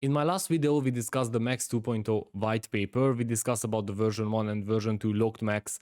In my last video, we discussed the MEX 2.0 white paper. We discussed about the version 1 and version 2 locked MEX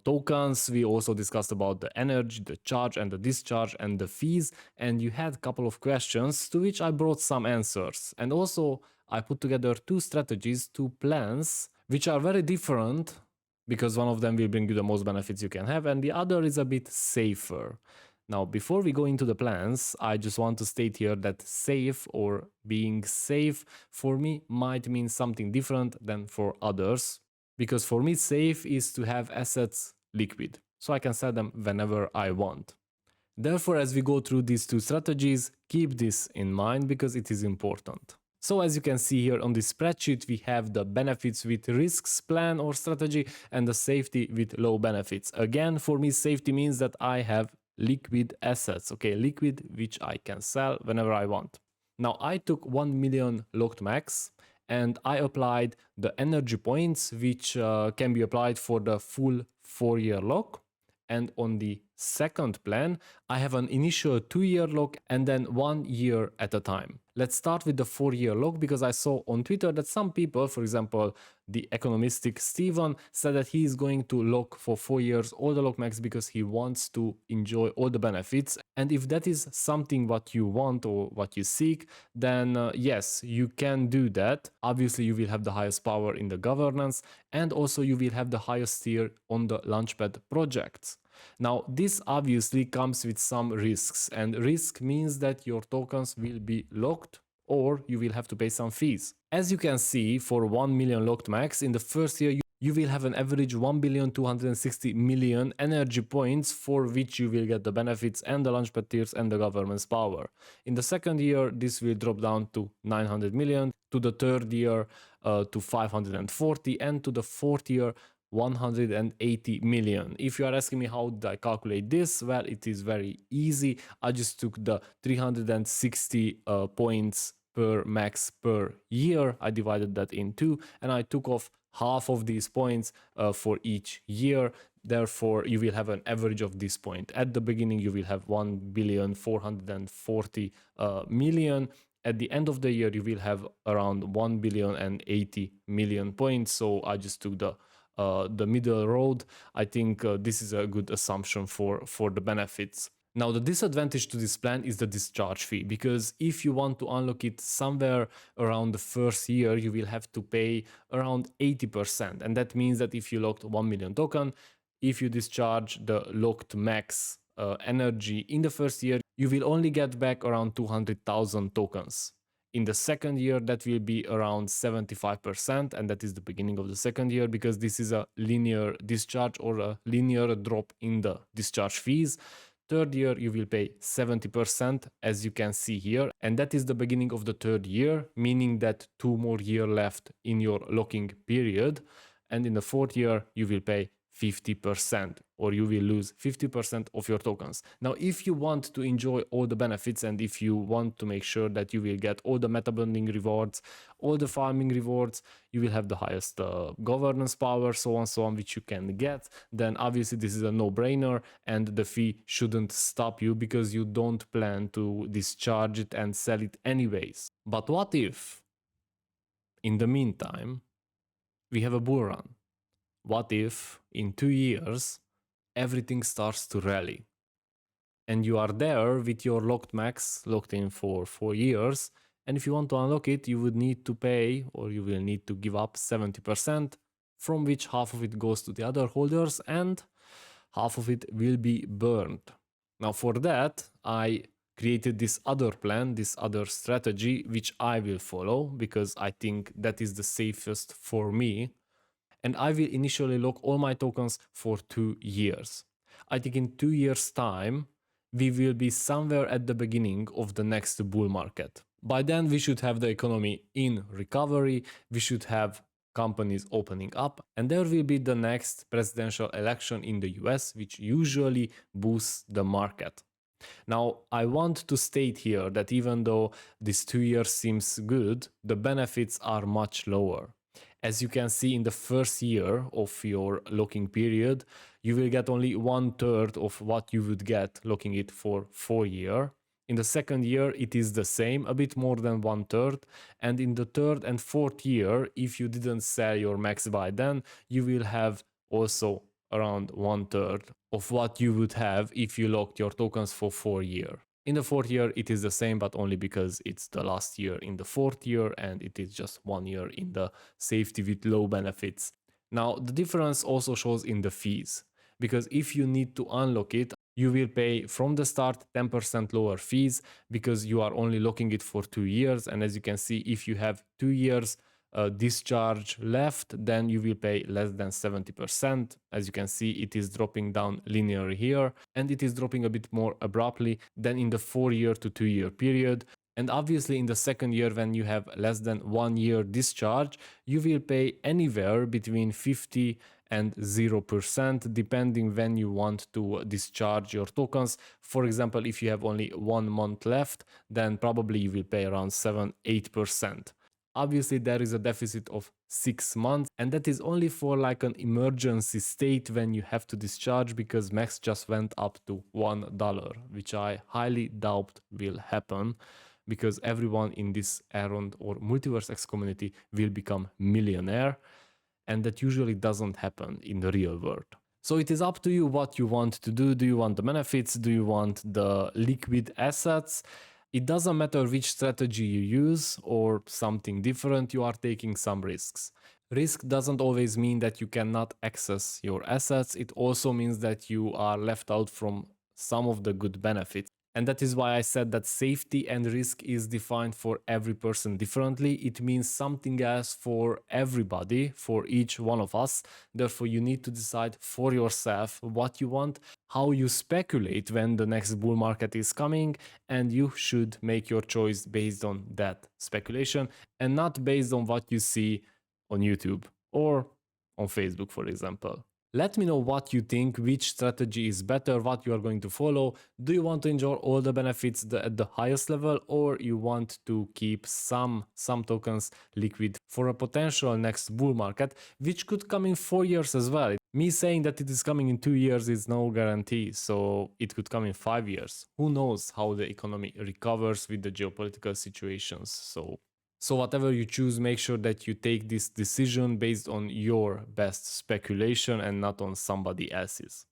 tokens. We also discussed about the energy, the charge and the discharge and the fees. And you had a couple of questions to which I brought some answers. And also I put together two strategies, two plans, which are very different because one of them will bring you the most benefits you can have and the other is a bit safer. Now, before we go into the plans, I just want to state here that safe or being safe for me might mean something different than for others. Because for me, safe is to have assets liquid, so I can sell them whenever I want. Therefore, as we go through these two strategies, keep this in mind because it is important. So as you can see here on this spreadsheet, we have the benefits with risks plan or strategy and the safety with low benefits. Again, for me, safety means that I have liquid assets, okay, liquid which I can sell whenever I want. Now I took 1 million locked MEX and I applied the energy points which can be applied for the full 4-year lock. And on the second plan, I have an initial 2-year lock and then 1 year at a time. Let's start with the 4-year lock because I saw on Twitter that some people, for example, the economistic Steven, said that he is going to lock for 4 years all the lock MEX because he wants to enjoy all the benefits. And if that is something what you want or what you seek, then yes, you can do that. Obviously, you will have the highest power in the governance and also you will have the highest tier on the Launchpad projects. Now, this obviously comes with some risks, and risk means that your tokens will be locked or you will have to pay some fees. As you can see, for 1 million locked MEX, in the first year, you will have an average 1,260,000,000 energy points for which you will get the benefits and the Launchpad tiers and the government's power. In the second year, this will drop down to 900 million, to the third year to 540, and to the fourth year 180 million. If you are asking me how did I calculate this, well, it is very easy. I just took the 360 points per MEX per year. I divided that in two and I took off half of these points for each year. Therefore, you will have an average of this point. At the beginning, you will have 1,440,000,000. At the end of the year, you will have around 1,080,000,000 points. So I just took the middle road. I think this is a good assumption for the benefits. Now, the disadvantage to this plan is the discharge fee, because if you want to unlock it somewhere around the first year, you will have to pay around 80%. And that means that if you locked 1 million token, if you discharge the locked MEX energy in the first year, you will only get back around 200,000 tokens. In the second year, that will be around 75%, and that is the beginning of the second year because this is a linear discharge or a linear drop in the discharge fees. Third year, you will pay 70%, as you can see here, and that is the beginning of the third year, meaning that 2 more years left in your locking period. And in the fourth year, you will pay 50%, or you will lose 50% of your tokens. Now, if you want to enjoy all the benefits and if you want to make sure that you will get all the meta blending rewards, all the farming rewards, you will have the highest governance power, so on, which you can get, then obviously this is a no-brainer and the fee shouldn't stop you because you don't plan to discharge it and sell it anyways. But what if, in the meantime, we have a bull run? What if in 2 years everything starts to rally and you are there with your locked MEX locked in for 4 years, and if you want to unlock it, you would need to pay, or you will need to give up 70%, from which half of it goes to the other holders and half of it will be burned. Now for that, I created this other plan, this other strategy, which I will follow because I think that is the safest for me. And I will initially lock all my tokens for 2 years. I think in 2 years' time, we will be somewhere at the beginning of the next bull market. By then, we should have the economy in recovery, we should have companies opening up, and there will be the next presidential election in the US, which usually boosts the market. Now, I want to state here that even though this 2 years seems good, the benefits are much lower. As you can see, in the first year of your locking period, you will get only 1/3 of what you would get locking it for 4 years. In the second year, it is the same, a bit more than 1/3. And in the third and fourth year, if you didn't sell your MEX by then, you will have also around 1/3 of what you would have if you locked your tokens for 4 years. In the fourth year, it is the same, but only because it's the last year in the fourth year and it is just 1 year in the safety with low benefits. Now, the difference also shows in the fees, because if you need to unlock it, you will pay from the start 10% lower fees because you are only locking it for 2 years. And as you can see, if you have 2 years discharge left, then you will pay less than 70%. As you can see, it is dropping down linearly here, and it is dropping a bit more abruptly than in the 4 year to 2 year period. And obviously in the second year, when you have less than 1 year discharge, you will pay anywhere between 50 and 0%, depending when you want to discharge your tokens. For example, if you have only 1 month left, then probably you will pay around 7-8%. Obviously, there is a deficit of 6 months, and that is only for like an emergency state when you have to discharge, because MEX just went up to $1, which I highly doubt will happen, because everyone in this Elrond or MultiversX community will become millionaire, and that usually doesn't happen in the real world. So it is up to you what you want to do. Do you want the benefits? Do you want the liquid assets? It doesn't matter which strategy you use or something different, you are taking some risks. Risk doesn't always mean that you cannot access your assets. It also means that you are left out from some of the good benefits. And that is why I said that safety and risk is defined for every person differently. It means something else for everybody, for each one of us. Therefore, you need to decide for yourself what you want, how you speculate when the next bull market is coming, and you should make your choice based on that speculation and not based on what you see on YouTube or on Facebook, for example. Let me know what you think, which strategy is better, what you are going to follow. Do you want to enjoy all the benefits at the highest level, or you want to keep some tokens liquid for a potential next bull market, which could come in 4 years as well? Me saying that it is coming in 2 years is no guarantee, so it could come in 5 years. Who knows how the economy recovers with the geopolitical situations. So whatever you choose, make sure that you take this decision based on your best speculation and not on somebody else's.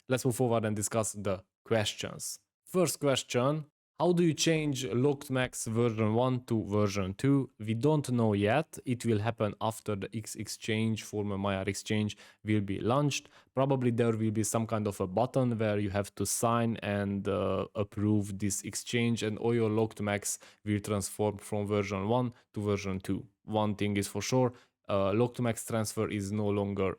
Let's move forward and discuss the questions. First question: how do you change locked MEX version 1 to version 2? We don't know yet. It will happen after the X exchange, former Maiar exchange, will be launched. Probably there will be some kind of a button where you have to sign and approve this exchange, and all your locked MEX will transform from version 1 to version 2. One thing is for sure, locked MEX transfer is no longer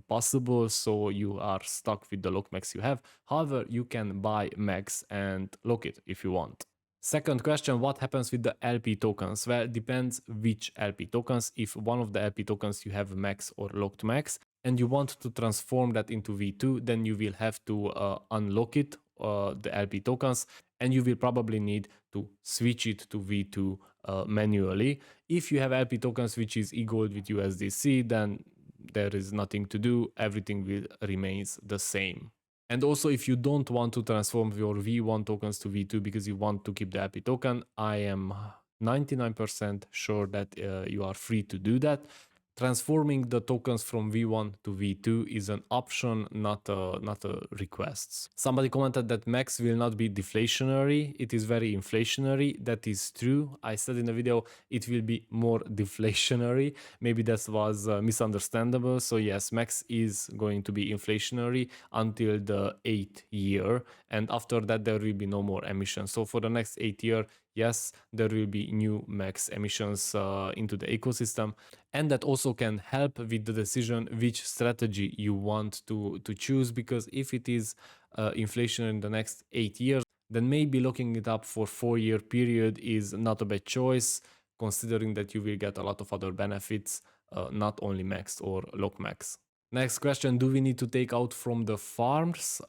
possible, so you are stuck with the locked MEX you have. However, you can buy MEX and lock it if you want. Second question: what happens with the LP tokens? Well, it depends which LP tokens. If one of the LP tokens you have MEX or locked MEX and you want to transform that into V2, then you will have to unlock it, the LP tokens, and you will probably need to switch it to V2 manually. If you have LP tokens which is EGLD with USDC, then there is nothing to do, everything will remains the same. And also, if you don't want to transform your V1 tokens to V2 because you want to keep the LP token, I am 99% sure that you are free to do that. Transforming the tokens from V1 to V2 is an option, not a request. Somebody commented that MEX will not be deflationary. It is very inflationary. That is true. I said in the video it will be more deflationary. Maybe that was misunderstandable. So yes, MEX is going to be inflationary until the 8th year. And after that, there will be no more emissions. So for the next 8 years, yes, there will be new MEX emissions into the ecosystem. And that also can help with the decision which strategy you want to choose, because if it is inflation in the next 8 years, then maybe locking it up for 4-year period is not a bad choice, considering that you will get a lot of other benefits, not only MEX or lock MEX. Next question: do we need to take out from the farms?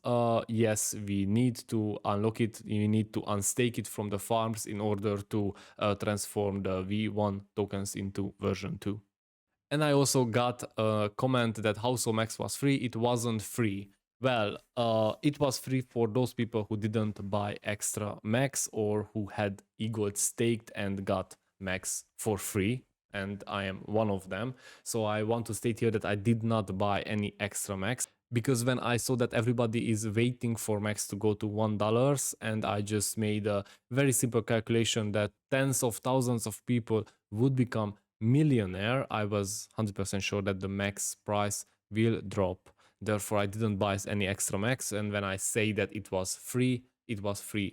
Yes, we need to unlock it. We need to unstake it from the farms in order to transform the V1 tokens into version 2. And I also got a comment that House of MEX was free. It wasn't free. Well, it was free for those people who didn't buy extra MEX or who had EGLD staked and got MEX for free. And I am one of them. So I want to state here that I did not buy any extra MEX, because when I saw that everybody is waiting for MEX to go to $1, and I just made a very simple calculation that tens of thousands of people would become millionaire, I was 100% sure that the MEX price will drop. Therefore, I didn't buy any extra MEX, and when I say that it was free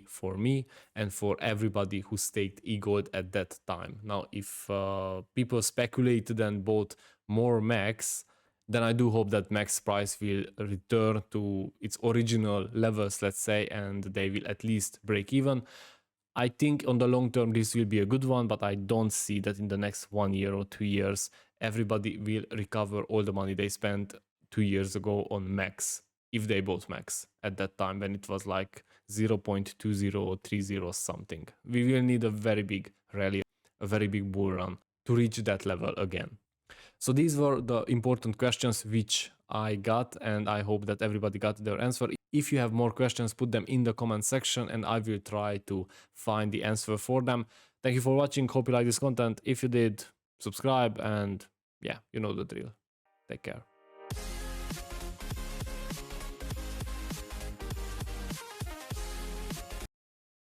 for me and for everybody who staked EGLD at that time. Now, if people speculated and bought more MEX, then I do hope that MEX price will return to its original levels, let's say, and they will at least break even. I think on the long term this will be a good one, but I don't see that in the next 1 year or 2 years everybody will recover all the money they spent 2 years ago on MEX, if they bought MEX at that time when it was like 0.20 or 30 something. We will need a very big rally, a very big bull run to reach that level again. So these were the important questions which I got, and I hope that everybody got their answer. If you have more questions, put them in the comment section and I will try to find the answer for them. Thank you for watching. Hope you like this content. If you did, subscribe, and yeah, you know the drill. Take care.